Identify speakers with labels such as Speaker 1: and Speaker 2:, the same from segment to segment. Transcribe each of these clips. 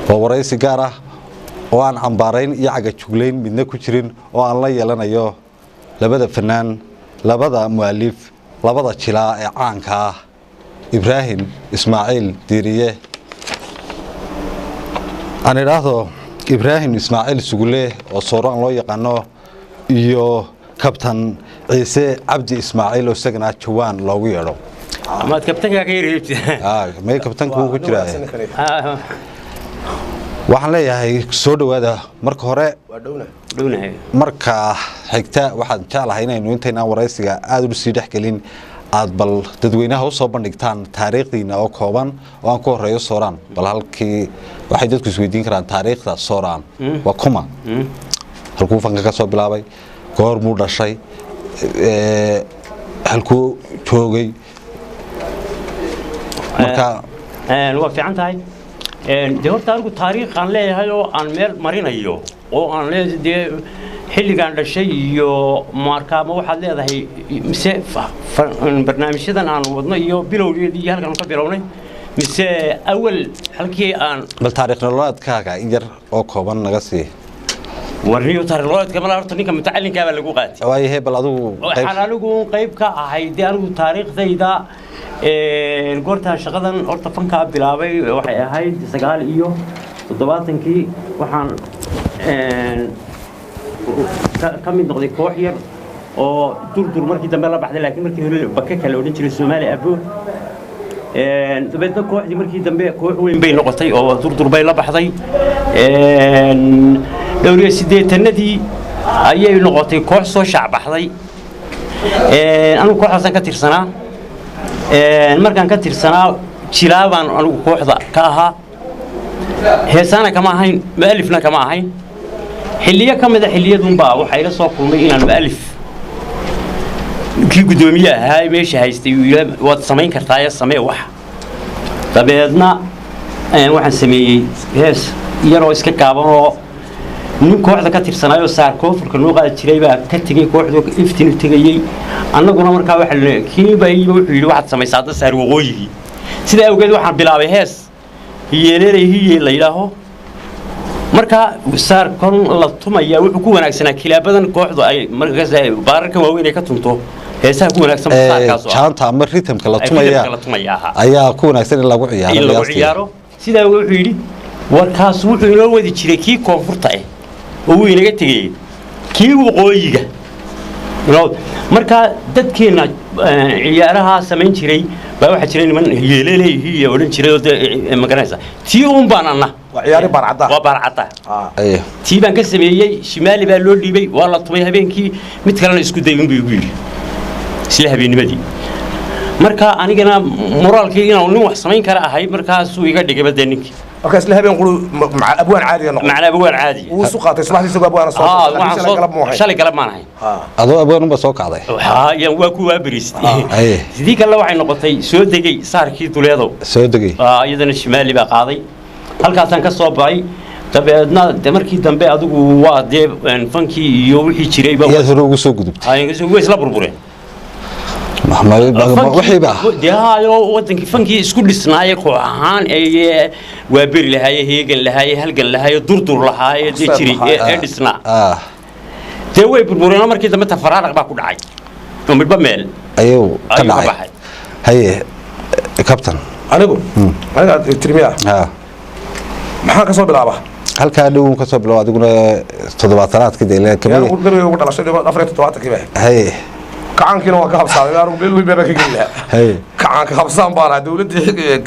Speaker 1: waraysi gaar ah oo aan cambaarayn iyo cagajuglayn midna ku jirin oo aan la yeelanayo labada fanaan labada mu'alif labada jilaa ee caanka ah Ibrahim Ismaaciil Diiriye aan iraahdo Ibrahim Ismaaciil Sugule oo Sooraan loo yaqaano iyo kabtan Ciise Cabdi Ismaaciil oo isagana Jawaan loogu yeero
Speaker 2: ama kabtanka ka yareeyay
Speaker 1: may kabtanku ku jiraa waxaan leeyahay soo dhawaada marka hore
Speaker 2: dhownahay
Speaker 1: marka xigta waxaan jeclahay inaynu intaynaan waraysiga aad u sii dhaxgelin aad bal dadweynaha u soo bandhigtaan taariikhdiina oo kooban oo aan ku horeeyo Sooraan bal halkii waxay dadku isweydiin karaan taariikhda Sooraan waa kuma halkuu fanka ka soo bilaabay goor muu dhashay halkuu joogay marka
Speaker 2: waa fiican tahay de horta anigu taariikh aan leeyahay oo aan meel marinayo oo aan leeyahay xilligan dhashay iyo markaa ma waxaad leedahay mise barnaamijyadan aan wadno iyo bilowgeedii halkan ka bilownay mise awal halkii aan
Speaker 1: bal taariikh nololeedkaaga yar oo kooban naga sii
Speaker 2: warniyo taariikh nololeedka ma horta ninka mutacallinka baa lagu qaatay
Speaker 1: waayahay bal adigu
Speaker 2: waxaan anigu qayb ka ahay de anigu taariikhdayda goorta shaqadan horta fanka bilaabay waxay ahayd 79 waxaan ka mid noqday koox yar oo durdur markii dambe la baxday laakiin markii hore baka kale odhan jiray Soomaali Abo dabeedna kooxdii markii dambe koox weyn bay noqotay oo durdur bay la baxday dhowr 80nadii ayay noqotay koox soo shacbaxday anigu kooxdaas ka tirsanaa markaan ka tirsanaa jilaabaan anigu kooxda ka ahaa heesana kama ahayn mu'alifna kama ahayn xilliyo kamida xilliyadun baa waxa ila soo kulmay inaan mu'alif kii gudoomiyaha ahaa meesha haystay waad samayn kartaa ya samee wax dabeedna waxaan sameeyay hees yaroo iska gaaban oo nin kooxda ka tirsanaayo saar koonfurka noo qaad jiray baa ka tagay kooxdu iftiin u tagayay annaguna markaa waxa kiiba wuxuu yiri waxaad samaysaa dad saar waqooyigi sida awgeed waxaan bilaabay hees yeeleelayay la yiraaho marka saar kon la tumaya wuxuu ku wanaagsanaa kilaabadan kooxdu ay markaas baararka waaweyn ay ka tunto heesaha ku wanaagsan saarkaas
Speaker 1: jaanta ama rhythmka la tumaya ayaa ku wanaagsan in lagu
Speaker 2: ciyaaro sida wuxuu yiri warkaas wuxuu inoo wadi jiray kii koonfurta ah oo inaga tagay kii waqooyiga marka dadkeena ciyaaraha samayn jiray baa waxa jiray niman yeeleelayay oo dhan jiray oo magaranaysa tii uun baanana
Speaker 3: ciyaari barcada
Speaker 2: waa barcada tii baan ka sameeyay shimaali baa loo dhiibay waa la tumay habeenkii mid kalena isku day in buu yiri isla habeennimadii marka anigana moraalkii inaan nin wax samayn kara ahay markaas uu iga dhigay badaninkii
Speaker 3: marka isla habeen qulu abwaan caadi noqon
Speaker 2: macna abwaan caadi
Speaker 3: uu soo qaatay subaxdii soo abwaan soo
Speaker 2: shalay galab ma ahayn
Speaker 1: adoo abwaan ba soo kacday
Speaker 2: yaan waa ku waabiristay sidii kale waxay noqotay soo degay saarkii duleedo
Speaker 1: soo degay
Speaker 2: iyadana shimaali baa qaaday halkaasaan ka soo baxay dabeedna markii dambe adigu waa dee fankii iyo wixii jiray baa
Speaker 1: hore ugu soo gudubtay
Speaker 2: ayaan isla burbureen
Speaker 1: wixii baa
Speaker 2: deehayo wadankii fankii isku dhisnaayay koox ahaan ee waa beri lahaayay heegan lahaayay halgan lahaayay durdur lahaayay jiray ee dhisnaa dee way burbureen markii dambe tafaraaq baa ku dhacay oo midba meel
Speaker 1: ayuu ka dhacay haye kabtan
Speaker 3: aniga tirmiya maxaa ka soo bilaaba
Speaker 1: halka dhow ka soo bilaabo adiguna 7aadkii deelee
Speaker 3: kamid ugu dhalashay 4 baa
Speaker 1: haye
Speaker 3: kacankina waa ka habsaaday anigu meel weyn baa ka gelaa hay kacanka habsaan baa dawladda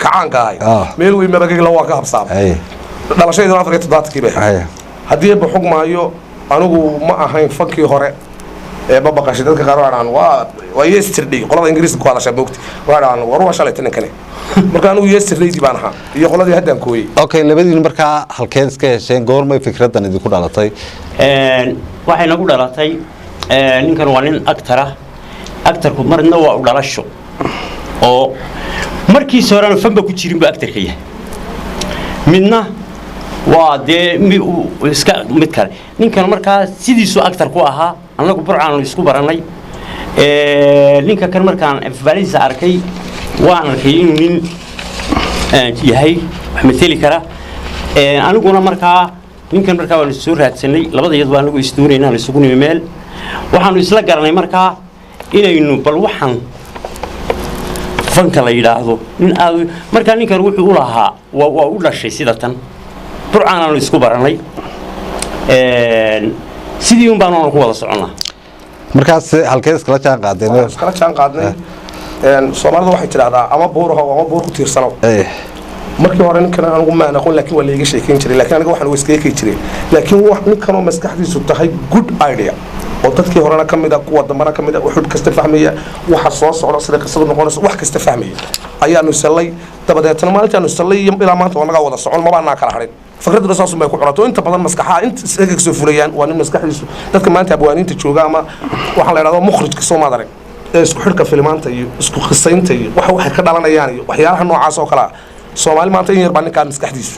Speaker 3: kacanka ay meel weyn baa ka gelaa waa ka habsaaday hay dhalashayda 4 baa hay hadii ba xugmaayo anigu ma ahayn fankii hore ee babaqashay dadka qaar waxaan waa yesterday qolada ingiriiska ku hadashay boogti waxaan war shalay tan kale marka anigu yesterday baan ahaa iyo qoladii haddaan kooyay
Speaker 1: okay labadiin marka halkeen iska hesheen goormay fikradan idinku dhalatay
Speaker 2: waxay nagu dhalatay ninkan waa nin aktarku marna waa u dhalasho oo markii sooraan fanba ku jirin ba aktarka yahay midna waa dee iska mid kale ninkan markaa sidiisu aktar ku ahaa anagu burcaan isku baranay ninka kan markaan valisa arkay waan arkay inuu nin yahay wax mateli kara aniguna markaa ninkan markaa waanu soo raadsanay labadayadu baan anagu isdoonaynaa isugu nimi meel waxaanu isla garanay markaa inaynu bal waxaan fanka la yidhaahdo nin aad markaa ninkan wuxuu u lahaa waa u dhashay sida tan burcaan aanu isku baranay sidii un baanu ku wada soconnaa
Speaker 1: markaas halkee iskala jaan qaadeen
Speaker 3: soomaalida waxay tidhaahdaa ama buuraho ama buur ku tiirsano markii hore ninkan anigu ma aqoon laakiin waa la iga sheekeyn jiray laakiin aniga waxaan iska jiray laakiin wax ninkanoo maskaxdiisu tahay good idea oo dadkii horena ka mid ah kuwa dambana ka mid ah wuxuu kasta fahmaya waxa soo socda sida qisadu noqonayso wax kasta fahmaya ayaanu salay dabadeetna maalintaanu salay ilaa maanta wanaga wada socon ma baana kala harin fikradda saas ma ku cunto inta badan maskaxaa inta isaga soo fulayaan waa nin maskaxdiisu dadka maanta abwaaniinta jooga ama waxa la yiraahdo mukhrijka Soomaaliya isku xirka filmaanta iyo isku qisaynta iyo waxa ka dhalanayaan iyo waxyaalaha noocaas oo kala Soomaali maanta in yar baan ninka maskaxdiisu